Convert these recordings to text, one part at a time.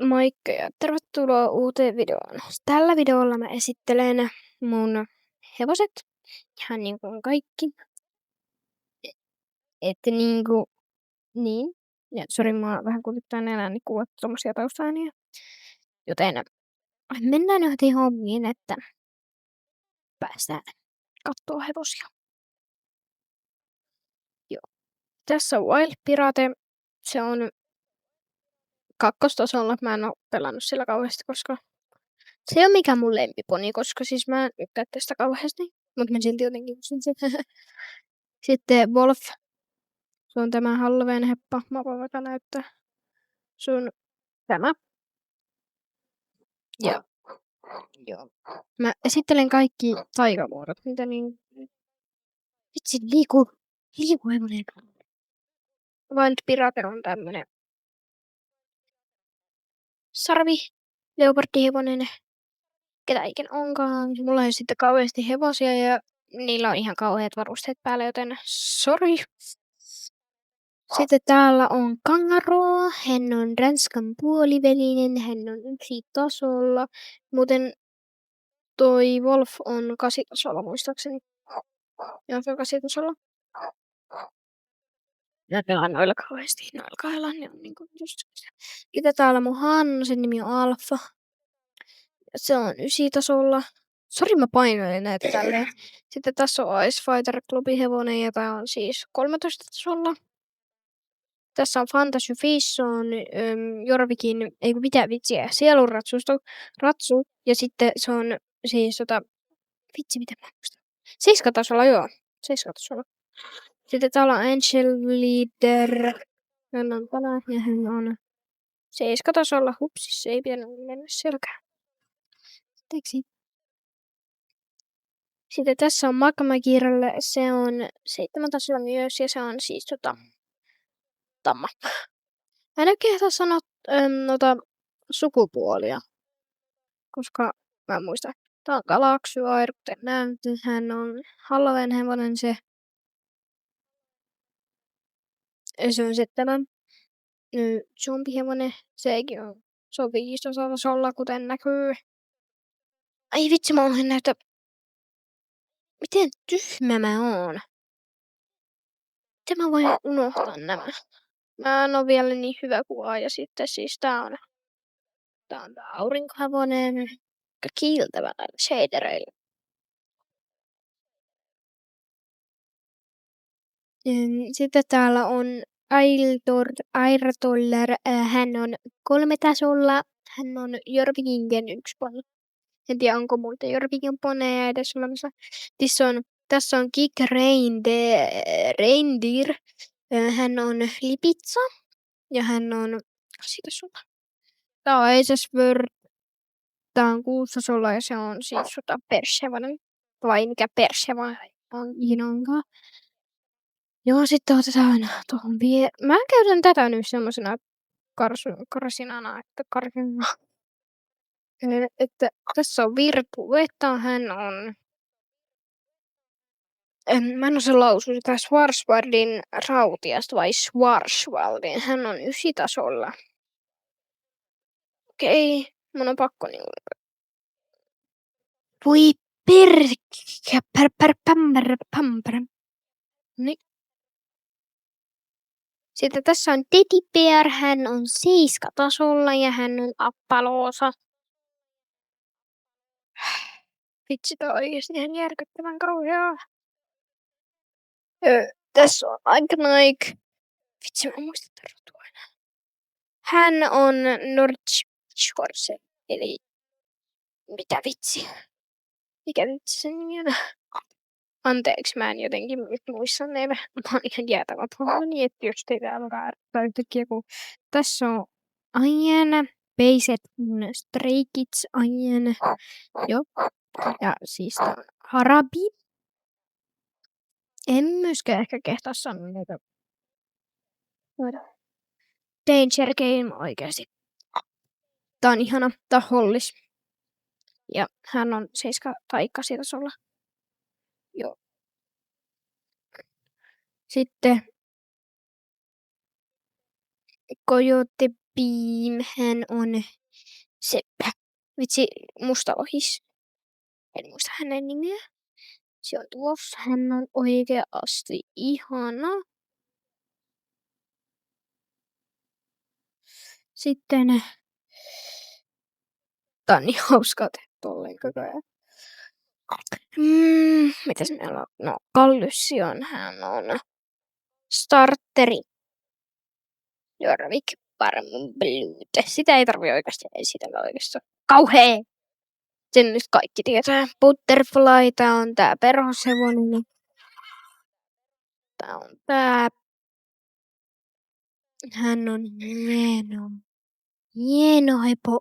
Moikka ja tervetuloa uuteen videoon. Tällä videolla mä esittelen mun hevoset, ihan niin kuin kaikki. Että niinku, niin. Ja sori, mua vähän kutittaa nenään, niin kuulet tommosia taustaääniä. Joten mennään nyt heti hommiin, että päästään kattoo hevosia. Joo. Tässä on Wild Pirate. Se on kakkostasolla. Mä en oo pelannut sillä kauheasti, koska se ei oo mikään mun lempiponi, koska siis mä en tykkää tästä kauheasti. Mut mä silti jotenkin sen. Sitten Wolf. Se on tämä Halloween heppa. Mä voin vaikka näyttää. Se on tämä. Ja joo. Mä esittelen kaikki taikamuodot. Mitä niin... Vitsi, liiku hevonen. Wild Pirate on tämmönen sarvi leoparddihevonen. Ketä ikinä onkaan. Mulla ei ole sitten kauheasti hevosia ja niillä on ihan kauheat varusteet päällä, joten sori. Sitten täällä on Kangaroo. Hän on Ranskan puolivelinen. Hän on yksi tasolla. Muuten toi Wolf on 8 tasolla muistaakseni. Joo, se on 8 tasolla. Ja pelaan noilla kauheasti. Noilla kahdella ne on niinku just se. Sitten täällä mun Hanno, sen nimi on Alfa. Se on 9 tasolla. Sori, mä painoin näitä tälleen. Sitten tässä on Ice Fighter Clubin hevonen ja tää on siis 13 tasolla. Tässä on Fantasy Fish, se on Jorvikin, ei kun mitä vitsiä, ratsu. Ja sitten se on siis vitsi mitä mä muistan. 7 tasolla, joo. 7 tasolla. Sitten täällä on Angel Leader. Hän on täällä ja hän on 7 tasolla. Hupsis, se ei pitänyt mennä selkään. Sitten tässä on Magmagirl, se on 7 tasolla myös ja se on siis tamma. Mä en oikein saa sanoa sukupuolia, koska mä en muista. Tää on Galaxy Air, kuten näytte. Hän on Halloween hevonen se. Se on sitten tämä zombihevonen. Sekin on. Se on 15 tasolla, kuten näkyy. Ai vitsi, mä oon näytä. Miten tyhmä mä oon. Miten mä voin unohtaa nämä? Mä en oo vielä niin hyvä kuvaa. Ja sitten siis tää on aurinkohevonen. Kiiltävä näillä shadereilla. Sitten täällä on Airtoller. Hän on 3 tasolla. Hän on Jorvikingen 1 poni. En tiedä, onko muita Jorvikin poneja edes olemassa. Tässä on Kick Reindeer. Hän on Lipitsa. Ja hän on... Siitä sulla. Tää on Aces-Word. Tää on 6 tasolla ja se on siis pershevonen. Vai mikä pershevonen onkaan. Joo, sitten otetaan tuohon mä käytän tätä nyt semmosena karsinana, että tässä on Virtuetta, hän on... Mä en osaa lausua sitä Schwarzwaldin rautiasta vai Schwarzwaldin. Hän on 9 tasolla. Okei, mun on pakko niinku... Voi Niin. Sitten tässä on Teddy Bear, hän on 7 tasolla ja hän on Appaloosa. Vitsi, tää on oikeesti ihan järkyttävän kauheaa. Tässä on Nike. Vitsi, mä muistan tätä rotua enää. Hän on Nordschwarze, eli mitä vitsi? Mikä vitsi sen nimi on? Anteeksi, mä en jotenkin muista näitä. Mä oon ihan jäätävä pahoillani, että jos teitä alkaa ärsyttää yhtäkkiä, kun tässä on Aiana, Beiset, Stray Kids, Aiana, joo. Ja siis tää on Harabi. En myöskään ehkä kehtaa sanoa näitä. Danger Game oikeesti. Tää on ihana. Tää on Hollis. Ja hän on 7 tai 8 tasolla. Joo. Sitten Coyote Hän on seppä. Vitsi, mustalohis. En muista hänen nimeä. Se on tuossa. Hän on oikeasti ihana. Sitten tää on niin hauskaa tehdä tolleen koko ajan. Mitäs meillä on? No, Kallyssion hän on starteri. Jorvik Parmblute. Sitä ei tarvi oikeasti esitellä oikeastaan. Kauhee! Sen nyt kaikki tietää. Butterfly, tää on tää perhoshevonen. Tää on tää. Hän on hieno. Hieno hepo.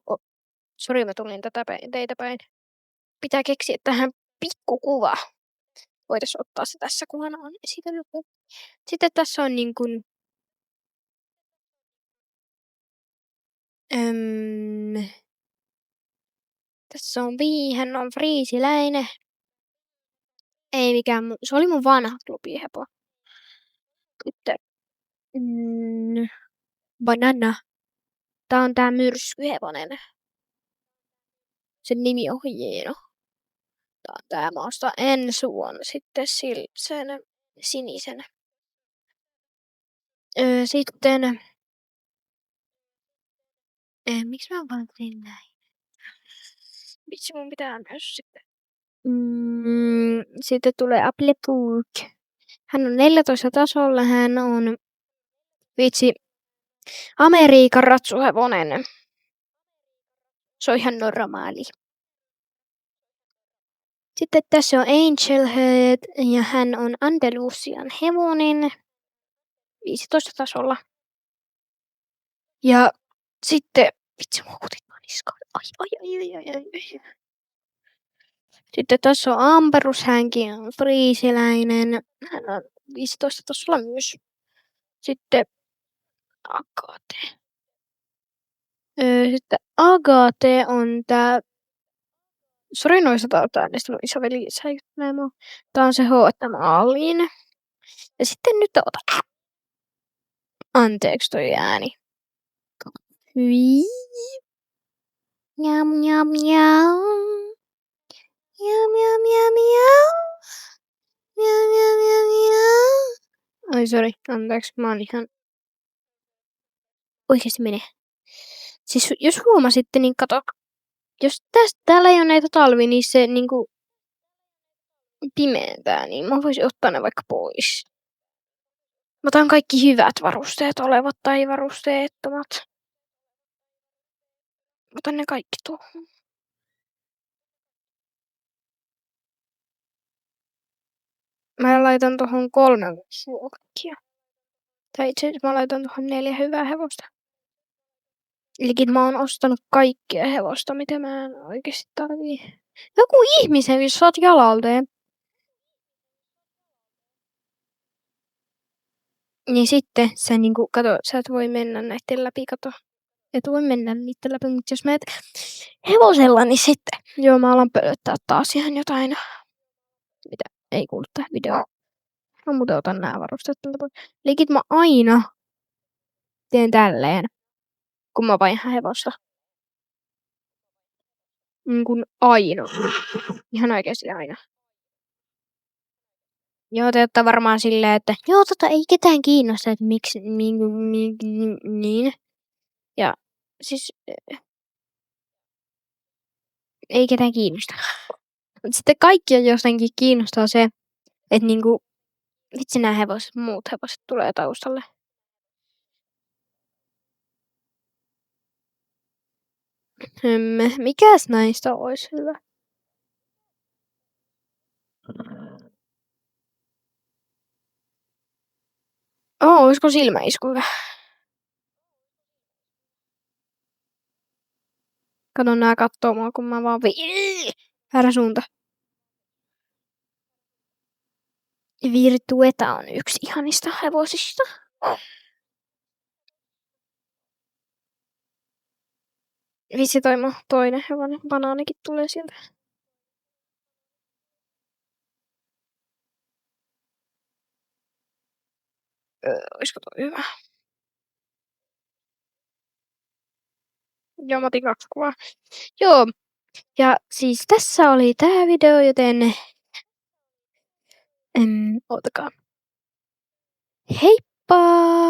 Sori, mä tulin teitä päin. Pitää keksiä tähän pikkukuva. Voitais ottaa se tässä kuvana on esitellyt. Sitten tässä on niin kuin tässä on hän on friisiläinen. Ei mikään se oli mun vanha klubihepo. Sitten Banana. Tää on tää myrskyhevonen. Sen nimi on hieno. Tää on tää maasta ensi vuonna sitten sen sinisen. Sitten miksi mä valitsin näin? Vitsi, mun pitää myös sitten. Sitten tulee Applepook. Hän on 14 tasolla. Hän on vitsi Amerikan ratsuhevonen. Se on ihan normaali. Sitten tässä on Angel Head ja hän on Andalusian hevonen 15 tasolla. Ja sitten, vitsi mua kutittaa niskaan. Ai. Sitten tässä on Amberus, hänkin on friisiläinen. Hän on 15 tasolla myös. Sitten Agate. Sitten Agate on tää. Sori noista äänestä, mun isoveli säikyttää mua. Tää on se H-mallin. Ja sitten nyt ota. Anteeksi toi ääni. Hyi. Miau, miau, miau. Miau, miau, miau, miau. Miau, miau, miau, miau. Ai sori, anteeksi, mä oon ihan. Oikeesti mene. Siis jos huomasitte, niin kato. Jos täällä ei oo näitä talvi, niin se niinku pimentää, niin mä voisin ottaa ne vaikka pois. Mä otan kaikki hyvät varusteet olevat tai varusteettomat. Mä otan ne kaikki tuohon. Mä laitan tuohon 3 suokkia. Tai itse asiassa mä laitan tuohon 4 hyvää hevosta. Elikin mä oon ostanut kaikkia hevosta, mitä mä en oikeesti tarvii. Joku ihmisen, jos sä oot jalalteen. Niin sitten sä niinku, kato, sä et voi mennä näitten läpi, kato. Et voi mennä niitten läpi, mutta jos menet hevosella, niin sitten. Joo, mä alan pölöttää taas ihan jotain. Mitä? Ei kuulu tää video. Mä muuten otan nää varusteet tältä pois. Elikit mä aina teen tälleen, kun mä vaihdan hevosta. Niin kuin aina. Ihan oikeesti aina. Joo, te ootte varmaan silleen, että joo, ei ketään kiinnosta, että miksi niin. Ja siis ei ketään kiinnosta. Mut sitten kaikkia jotenkin kiinnostaa se, että niinku vitsi nää muut hevoset tulee taustalle. Mikäs näistä ois hyvä? Oisko silmäisku hyvä? Kato nää kattoo mua, kun mä vaan väärä suunta. Virtueta on yksi ihanista hevosista. Vitsi toi toinen hevonen, banaanikin tulee sieltä. Oisko toi hyvä? Joo, mä otin 2 kuvaa. Joo, ja siis tässä oli tää video, joten odotakaa. Heippa!